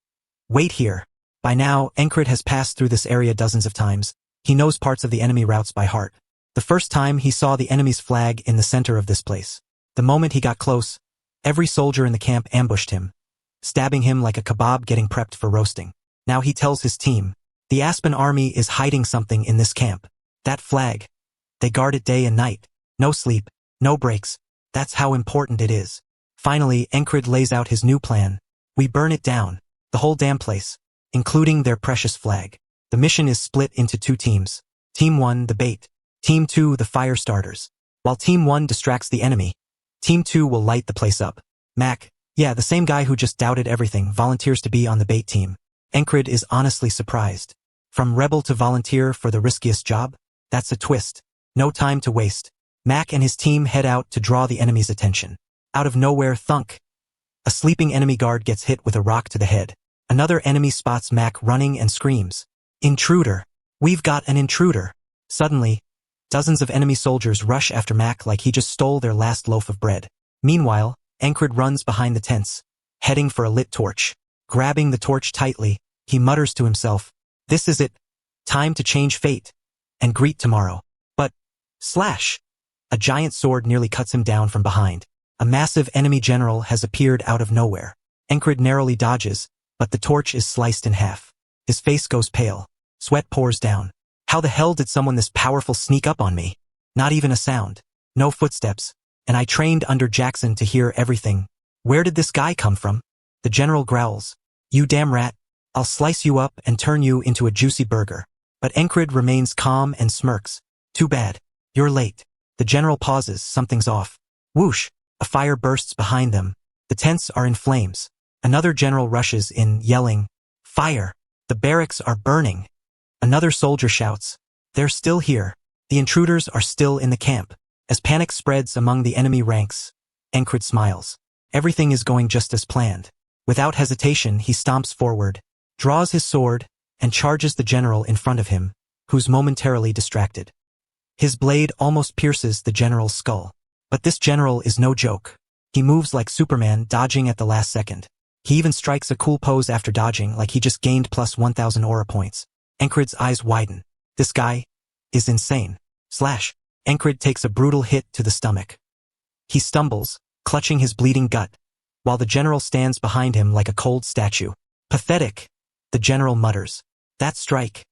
"Wait here." By now, Encred has passed through this area dozens of times. He knows parts of the enemy routes by heart. The first time he saw the enemy's flag in the center of this place. The moment he got close, every soldier in the camp ambushed him, stabbing him like a kebab getting prepped for roasting. Now he tells his team, the Aspen army is hiding something in this camp. That flag. They guard it day and night. No sleep, no breaks. That's how important it is. Finally, Encred lays out his new plan. We burn it down. The whole damn place, including their precious flag. The mission is split into two teams. Team 1, the bait. Team 2, the fire starters. While Team 1 distracts the enemy, Team 2 will light the place up. Mac, yeah, the same guy who just doubted everything, volunteers to be on the bait team. Encred is honestly surprised. From rebel to volunteer for the riskiest job? That's a twist. No time to waste. Mac and his team head out to draw the enemy's attention. Out of nowhere, thunk. A sleeping enemy guard gets hit with a rock to the head. Another enemy spots Mac running and screams, "Intruder! We've got an intruder!" Suddenly, dozens of enemy soldiers rush after Mac like he just stole their last loaf of bread. Meanwhile, Encred runs behind the tents, heading for a lit torch. Grabbing the torch tightly, he mutters to himself, "This is it. Time to change fate and greet tomorrow." But, slash! A giant sword nearly cuts him down from behind. A massive enemy general has appeared out of nowhere. Encred narrowly dodges, but the torch is sliced in half. His face goes pale. Sweat pours down. How the hell did someone this powerful sneak up on me? Not even a sound. No footsteps. And I trained under Jackson to hear everything. Where did this guy come from? The general growls. "You damn rat. I'll slice you up and turn you into a juicy burger." But Encred remains calm and smirks. "Too bad. You're late." The general pauses, something's off. Whoosh! A fire bursts behind them. The tents are in flames. Another general rushes in, yelling, "Fire! The barracks are burning!" Another soldier shouts, "They're still here. The intruders are still in the camp." As panic spreads among the enemy ranks, Encred smiles. Everything is going just as planned. Without hesitation, he stomps forward, draws his sword, and charges the general in front of him, who's momentarily distracted. His blade almost pierces the general's skull. But this general is no joke. He moves like Superman, dodging at the last second. He even strikes a cool pose after dodging, like he just gained plus 1,000 aura points. Encred's eyes widen. This guy is insane. Slash. Encred takes a brutal hit to the stomach. He stumbles, clutching his bleeding gut, while the general stands behind him like a cold statue. "Pathetic," the general mutters. "That strike.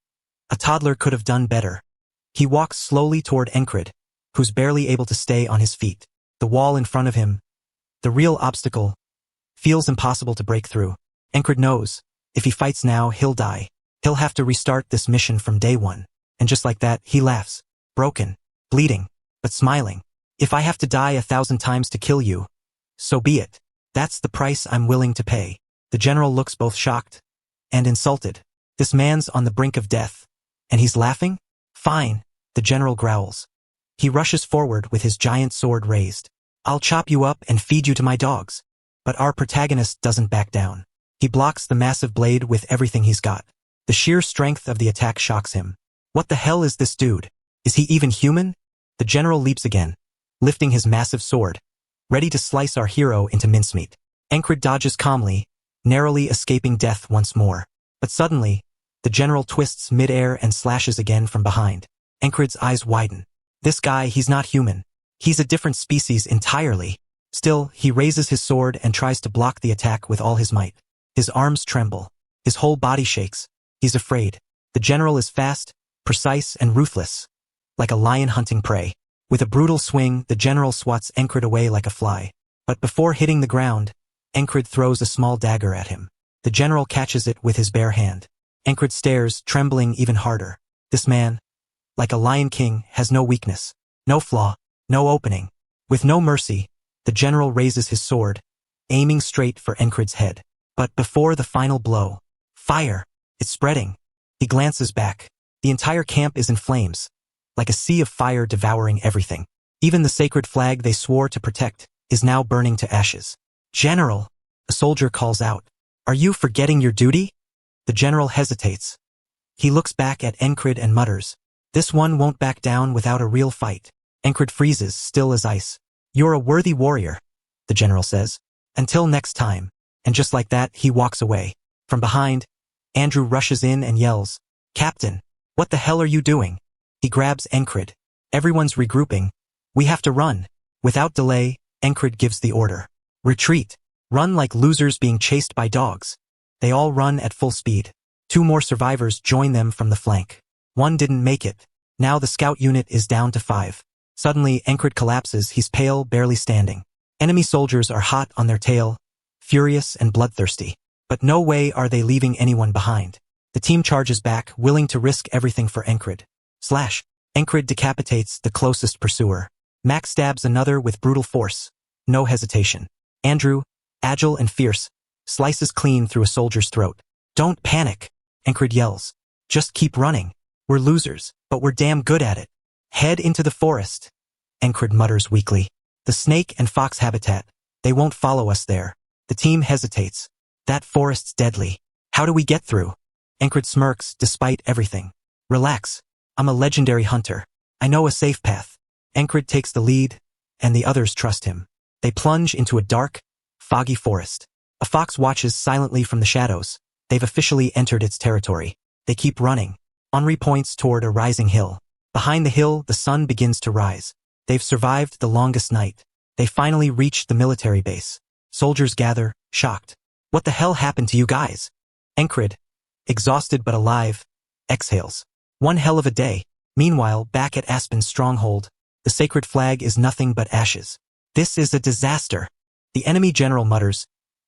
A toddler could have done better." He walks slowly toward Encred, who's barely able to stay on his feet. The wall in front of him, the real obstacle, feels impossible to break through. Encred knows, if he fights now, he'll die. He'll have to restart this mission from day one. And just like that, he laughs. Broken, bleeding, but smiling. "If I have to die 1,000 times to kill you, so be it. That's the price I'm willing to pay." The general looks both shocked and insulted. This man's on the brink of death, and he's laughing? "Fine," the general growls. He rushes forward with his giant sword raised. "I'll chop you up and feed you to my dogs." But our protagonist doesn't back down. He blocks the massive blade with everything he's got. The sheer strength of the attack shocks him. What the hell is this dude? Is he even human? The general leaps again, lifting his massive sword, ready to slice our hero into mincemeat. Encred dodges calmly, narrowly escaping death once more. But suddenly, the general twists mid-air and slashes again from behind. Encred's eyes widen. This guy, he's not human. He's a different species entirely. Still, he raises his sword and tries to block the attack with all his might. His arms tremble. His whole body shakes. He's afraid. The general is fast, precise, and ruthless, like a lion hunting prey. With a brutal swing, the general swats Encred away like a fly. But before hitting the ground, Encred throws a small dagger at him. The general catches it with his bare hand. Encred stares, trembling even harder. This man, like a lion king, has no weakness, no flaw, no opening. With no mercy, the general raises his sword, aiming straight for Encred's head. But before the final blow, fire! It's spreading. He glances back. The entire camp is in flames, like a sea of fire devouring everything. Even the sacred flag they swore to protect is now burning to ashes. General, a soldier calls out. Are you forgetting your duty? The general hesitates. He looks back at Encred and mutters, this one won't back down without a real fight. Encred freezes, still as ice. You're a worthy warrior, the general says. Until next time. And just like that, he walks away. From behind, Andrew rushes in and yells, Captain, what the hell are you doing? He grabs Encred. Everyone's regrouping. We have to run. Without delay, Encred gives the order. Retreat. Run like losers being chased by dogs. They all run at full speed. 2 more survivors join them from the flank. 1 didn't make it. Now the scout unit is down to 5. Suddenly, Encred collapses. He's pale, barely standing. Enemy soldiers are hot on their tail, furious and bloodthirsty. But no way are they leaving anyone behind. The team charges back, willing to risk everything for Encred. Slash. Encred decapitates the closest pursuer. Max stabs another with brutal force. No hesitation. Andrew, agile and fierce, slices clean through a soldier's throat. Don't panic, Encred yells. Just keep running. We're losers, but we're damn good at it. Head into the forest, Encred mutters weakly. The snake and fox habitat. They won't follow us there. The team hesitates. That forest's deadly. How do we get through? Encred smirks despite everything. Relax. I'm a legendary hunter. I know a safe path. Encred takes the lead, and the others trust him. They plunge into a dark, foggy forest. A fox watches silently from the shadows. They've officially entered its territory. They keep running. Henri points toward a rising hill. Behind the hill, the sun begins to rise. They've survived the longest night. They finally reach the military base. Soldiers gather, shocked. What the hell happened to you guys? Encred, exhausted but alive, exhales. One hell of a day. Meanwhile, back at Aspen's stronghold, the sacred flag is nothing but ashes. This is a disaster. The enemy general mutters,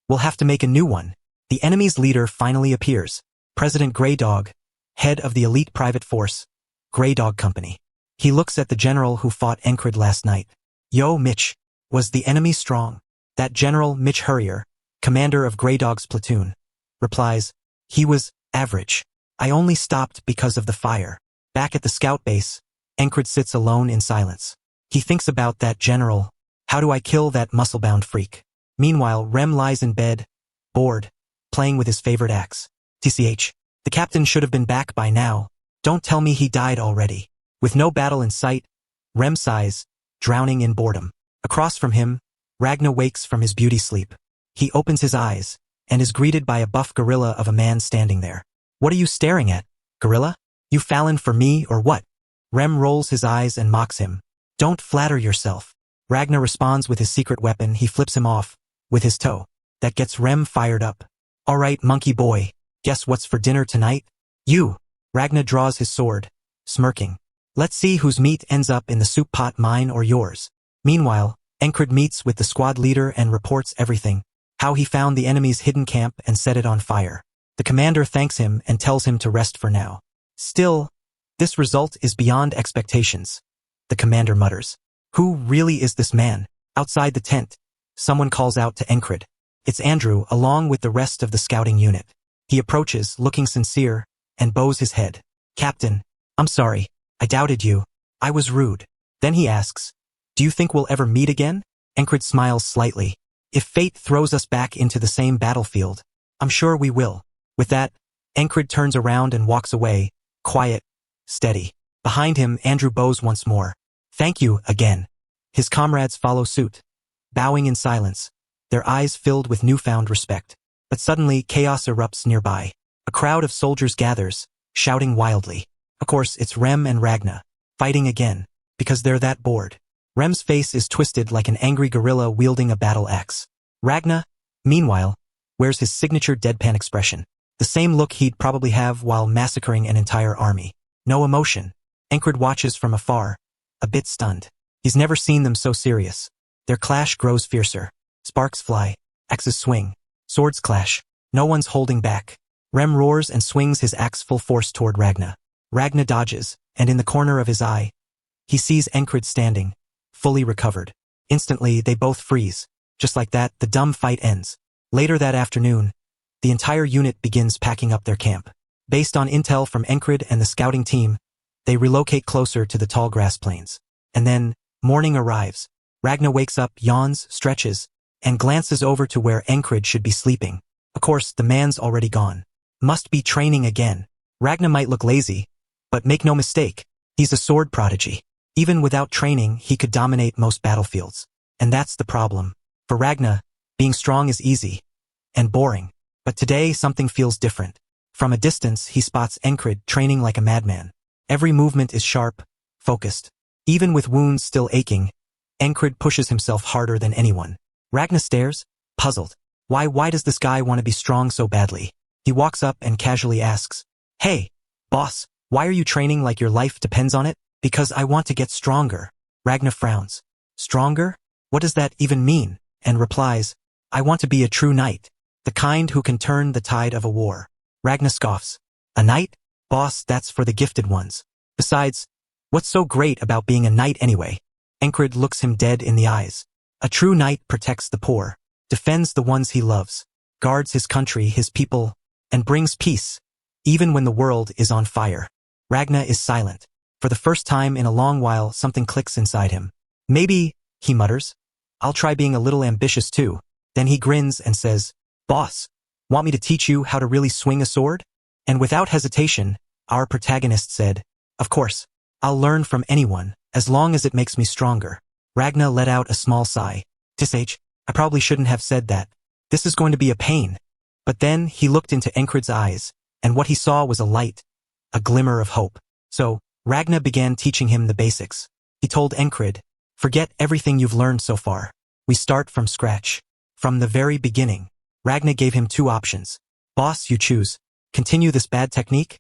we'll have to make a new one. The enemy's leader finally appears. President Grey Dog, head of the elite private force, Grey Dog Company. He looks at the general who fought Encred last night. Yo, Mitch. Was the enemy strong? That general, Mitch Hurrier, commander of Grey Dog's platoon, replies, he was average. I only stopped because of the fire. Back at the scout base, Encred sits alone in silence. He thinks about that general. How do I kill that muscle-bound freak? Meanwhile, Rem lies in bed, bored, playing with his favorite axe. TCH. The captain should have been back by now. Don't tell me he died already. With no battle in sight, Rem sighs, drowning in boredom. Across from him, Ragna wakes from his beauty sleep. He opens his eyes, and is greeted by a buff gorilla of a man standing there. What are you staring at, gorilla? You fallen for me or what? Rem rolls his eyes and mocks him. Don't flatter yourself. Ragna responds with his secret weapon. He flips him off, with his toe. That gets Rem fired up. All right, monkey boy, guess what's for dinner tonight? You. Ragna draws his sword, smirking. Let's see whose meat ends up in the soup pot, mine or yours. Meanwhile, Encred meets with the squad leader and reports everything. How he found the enemy's hidden camp and set it on fire. The commander thanks him and tells him to rest for now. Still, this result is beyond expectations. The commander mutters. Who really is this man? Outside the tent, someone calls out to Encred. It's Andrew, along with the rest of the scouting unit. He approaches, looking sincere, and bows his head. Captain, I'm sorry. I doubted you. I was rude. Then he asks, do you think we'll ever meet again? Encred smiles slightly. If fate throws us back into the same battlefield, I'm sure we will. With that, Encred turns around and walks away, quiet, steady. Behind him, Andrew bows once more. Thank you, again. His comrades follow suit, bowing in silence, their eyes filled with newfound respect. But suddenly, chaos erupts nearby. A crowd of soldiers gathers, shouting wildly. Of course, it's Rem and Ragna, fighting again, because they're that bored. Rem's face is twisted like an angry gorilla wielding a battle axe. Ragna, meanwhile, wears his signature deadpan expression. The same look he'd probably have while massacring an entire army. No emotion. Encred watches from afar, a bit stunned. He's never seen them so serious. Their clash grows fiercer. Sparks fly, axes swing, swords clash. No one's holding back. Rem roars and swings his axe full force toward Ragna. Ragna dodges, and in the corner of his eye, he sees Encred standing, fully recovered. Instantly, they both freeze. Just like that, the dumb fight ends. Later that afternoon, the entire unit begins packing up their camp. Based on intel from Encred and the scouting team, they relocate closer to the tall grass plains. And then, morning arrives. Ragna wakes up, yawns, stretches, and glances over to where Encred should be sleeping. Of course, the man's already gone. Must be training again. Ragna might look lazy, but make no mistake, he's a sword prodigy. Even without training, he could dominate most battlefields. And that's the problem. For Ragna, being strong is easy and boring. But today, something feels different. From a distance, he spots Encred training like a madman. Every movement is sharp, focused. Even with wounds still aching, Encred pushes himself harder than anyone. Ragna stares, puzzled. Why does this guy want to be strong so badly? He walks up and casually asks, "Hey, boss, why are you training like your life depends on it?" "Because I want to get stronger." Ragna frowns. "Stronger? What does that even mean?" And replies, "I want to be a true knight. The kind who can turn the tide of a war." Ragna scoffs. "A knight? Boss, that's for the gifted ones. Besides, what's so great about being a knight anyway?" Encred looks him dead in the eyes. "A true knight protects the poor, defends the ones he loves, guards his country, his people, and brings peace, even when the world is on fire." Ragna is silent. For the first time in a long while, something clicks inside him. "Maybe," he mutters, "I'll try being a little ambitious too." Then he grins and says, "Boss, want me to teach you how to really swing a sword?" And without hesitation, our protagonist said, "Of course, I'll learn from anyone, as long as it makes me stronger." Ragna let out a small sigh. "Tsh, I probably shouldn't have said that. This is going to be a pain." But then he looked into Encred's eyes, and what he saw was a light, a glimmer of hope. So, Ragna began teaching him the basics. He told Encred, "Forget everything you've learned so far. We start from scratch. From the very beginning." Ragna gave him two options. "Boss, you choose. Continue this bad technique,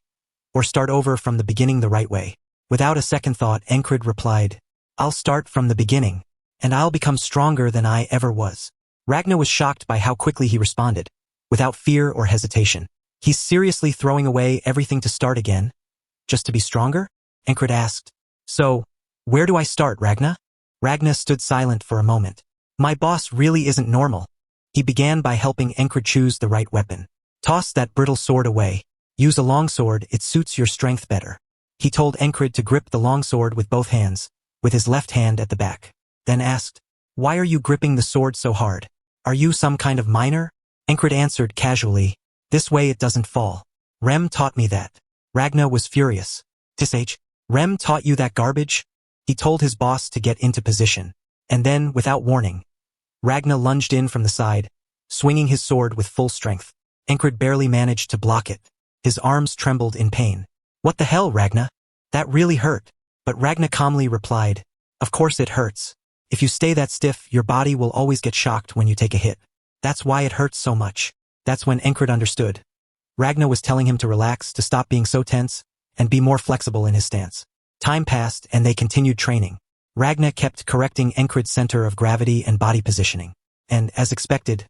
or start over from the beginning the right way." Without a second thought, Encred replied, "I'll start from the beginning, and I'll become stronger than I ever was." Ragna was shocked by how quickly he responded, without fear or hesitation. "He's seriously throwing away everything to start again, just to be stronger?" Encred asked. "So, where do I start, Ragna?" Ragna stood silent for a moment. "My boss really isn't normal." He began by helping Encred choose the right weapon. "Toss that brittle sword away. Use a longsword, it suits your strength better." He told Encred to grip the longsword with both hands, with his left hand at the back. Then asked, "Why are you gripping the sword so hard? Are you some kind of miner?" Encred answered casually, "This way it doesn't fall. Rem taught me that." Ragna was furious. "Tsh, Rem taught you that garbage?" He told his boss to get into position. And then, without warning, Ragna lunged in from the side, swinging his sword with full strength. Encred barely managed to block it. His arms trembled in pain. "What the hell, Ragna? That really hurt." But Ragna calmly replied, "Of course it hurts. If you stay that stiff, your body will always get shocked when you take a hit. That's why it hurts so much." That's when Encred understood. Ragna was telling him to relax, to stop being so tense, and be more flexible in his stance. Time passed, and they continued training. Ragna kept correcting Encred's center of gravity and body positioning. And, as expected,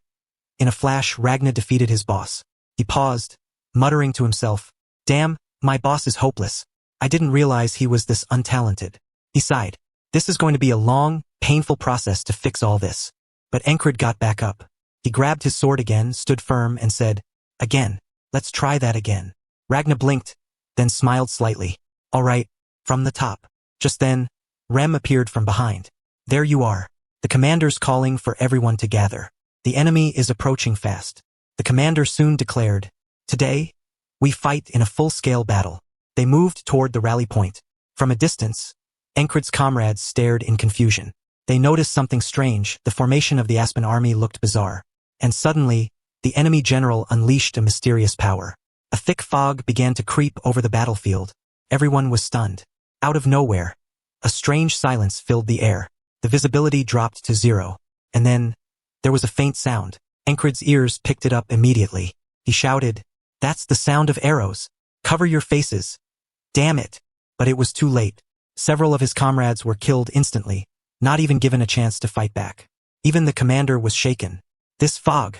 in a flash, Ragna defeated his boss. He paused, muttering to himself, "Damn, my boss is hopeless. I didn't realize he was this untalented." He sighed. This is going to be a long, painful process to fix all this. But Encred got back up. He grabbed his sword again, stood firm, and said, "Again, let's try that again." Ragna blinked, then smiled slightly. "All right, from the top." Just then, Rem appeared from behind. "There you are. The commander's calling for everyone to gather. The enemy is approaching fast." The commander soon declared, "Today, we fight in a full-scale battle." They moved toward the rally point. From a distance, Encred's comrades stared in confusion. They noticed something strange. The formation of the Aspen army looked bizarre. And suddenly, the enemy general unleashed a mysterious power. A thick fog began to creep over the battlefield. Everyone was stunned. Out of nowhere, a strange silence filled the air. The visibility dropped to 0. And then, there was a faint sound. Encred's ears picked it up immediately. He shouted, "That's the sound of arrows. Cover your faces." Damn it. But it was too late. Several of his comrades were killed instantly, not even given a chance to fight back. Even the commander was shaken. This fog.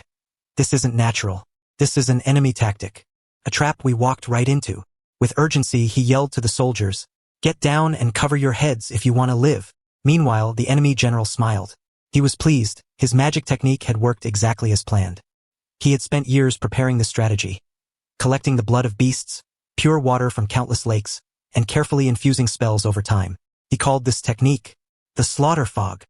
This isn't natural. This is an enemy tactic. A trap we walked right into. With urgency, he yelled to the soldiers, "Get down and cover your heads if you want to live." Meanwhile, the enemy general smiled. He was pleased. His magic technique had worked exactly as planned. He had spent years preparing this strategy, collecting the blood of beasts, pure water from countless lakes, and carefully infusing spells over time. He called this technique the slaughter fog.